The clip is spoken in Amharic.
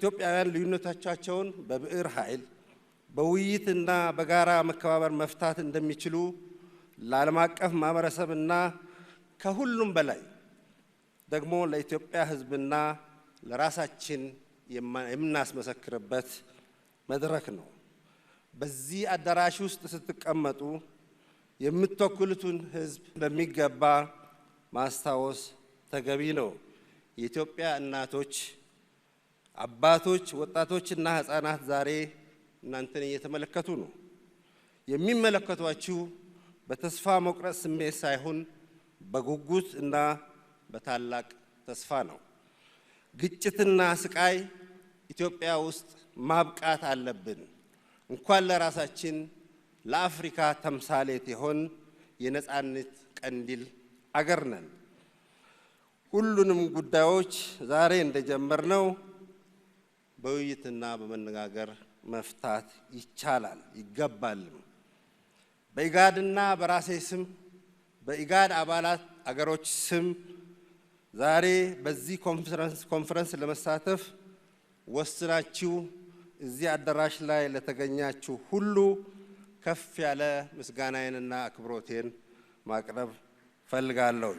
ኢትዮጵያውያን ልዩነቶቻቸውን በብዕር ኃይል በውይይትና በጋራ መከባበር መፍታት እንደሚችሉ ለዓለም አቀፍ ማህበረሰብና ከሁሉም በላይ ደግሞ ለኢትዮጵያ ሕዝብና ለራሳችን የምናስመሰክርበት መድረክ ነው። በዚህ አዳራሽ ውስጥ ስትቀመጡ የምትወክሉትን ሕዝብ በሚገባ ማስታወስ ተገቢ ነው። የኢትዮጵያ እናቶች፣ አባቶች፣ ወጣቶችና ሕፃናት ዛሬ እናንተን እየተመለከቱ ነው። የሚመለከቷችሁ በተስፋ መቁረጥ ስሜት ሳይሆን በጉጉት እና በታላቅ ተስፋ ነው። ግጭትና ስቃይ ኢትዮጵያ ውስጥ ማብቃት አለብን። እንኳን ለራሳችን ለአፍሪካ ተምሳሌት የሆን የነጻነት ቀንዲል አገር ነን። ሁሉንም ጉዳዮች ዛሬ እንደጀመርነው በውይይትና በመነጋገር መፍታት ይቻላል ይገባልም። በኢጋድና በራሴ ስም በኢጋድ አባላት አገሮች ስም ዛሬ በዚህ ኮንፈረንስ ለመሳተፍ ወስናችሁ እዚህ አዳራሽ ላይ ለተገኛችሁ ሁሉ ከፍ ያለ ምስጋናዬንና አክብሮቴን ማቅረብ ፈልጋለሁ።